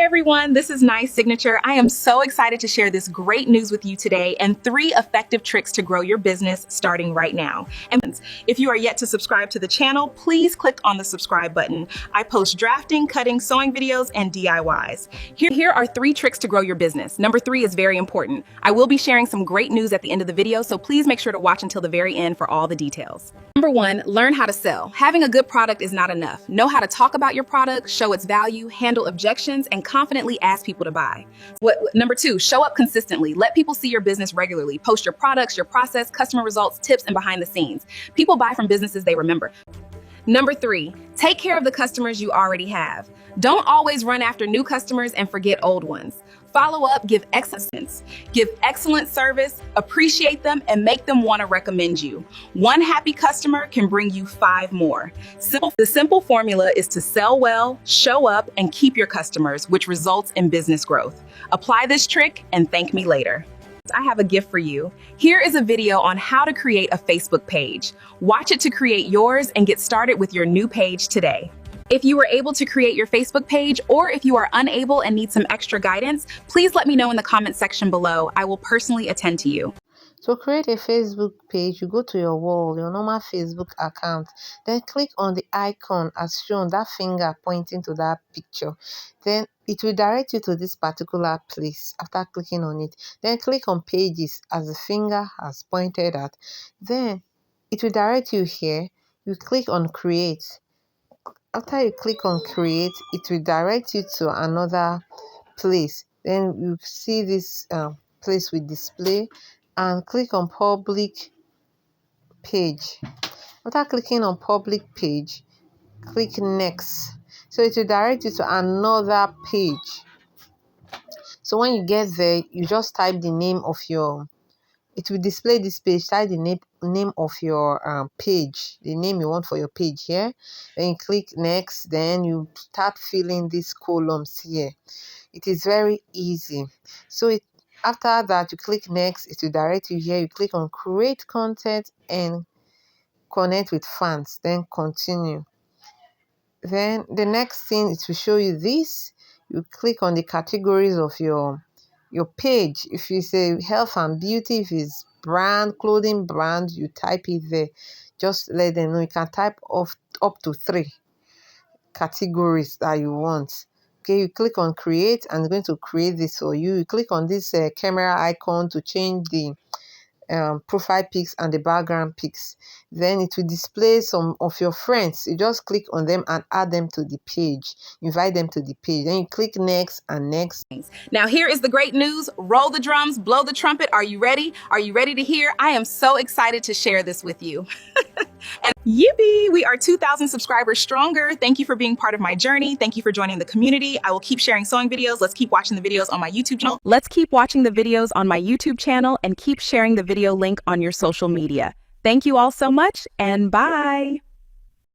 everyone, this is Nice Signature. I am so excited to share this great news with you today and 3 effective tricks to grow your business starting right now. And if you are yet to subscribe to the channel, please click on the subscribe button. I post drafting, cutting, sewing videos, and DIYs. Here are 3 tricks to grow your business. Number 3 is very important. I will be sharing some great news at the end of the video, so please make sure to watch until the very end for all the details. Number 1, learn how to sell. Having a good product is not enough. Know how to talk about your product, show its value, handle objections, and confidently ask people to buy. Number 2, show up consistently. Let people see your business regularly. Post your products, your process, customer results, tips, and behind the scenes. People buy from businesses they remember. Number 3, take care of the customers you already have. Don't always run after new customers and forget old ones. Follow up, give excellent service, appreciate them, and make them want to recommend you. One happy customer can bring you 5 more. The simple formula is to sell well, show up, and keep your customers, which results in business growth. Apply this trick and thank me later. I have a gift for you. Here is a video on how to create a Facebook page. Watch it to create yours and get started with your new page today. If you were able to create your Facebook page, or if you are unable and need some extra guidance, please let me know in the comment section below. I will personally attend to you. To create a Facebook page, you go to your wall, your normal Facebook account, then click on the icon as shown, that finger pointing to that picture. Then it will direct you to this particular place after clicking on it. Then click on pages as the finger has pointed at. Then it will direct you here. You click on create. After you click on create, it will direct you to another place. Then you see this place with display and click on public page. After clicking on public page, click next. So it will direct you to another page. So when you get there, you just type the name of your, it will display this page. Type the name of your page, the name you want for your page here. Then you click next. Then you start filling these columns here. It is very easy. So after that, you click next. It will direct you here. You click on create content and connect with fans. Then continue. Then the next thing, it will show you this. You click on the categories of your page. If you say health and beauty, if it's brand, clothing brand, you type it there. Just let them know. You can type up to 3 categories that you want. Okay, you click on create and it's going to create this for you. You click on this camera icon to change the profile pics and the background pics. Then it will display some of your friends. You just click on them and add them to the page. Invite them to the page. Then you click next and next. Now here is the great news. Roll the drums, blow the trumpet. Are you ready? Are you ready to hear? I am so excited to share this with you. And yippee! We are 2,000 subscribers stronger. Thank you for being part of my journey. Thank you for joining the community. I will keep sharing sewing videos. Let's keep watching the videos on my YouTube channel. Let's keep watching the videos on my YouTube channel and keep sharing the video link on your social media. Thank you all so much, and bye.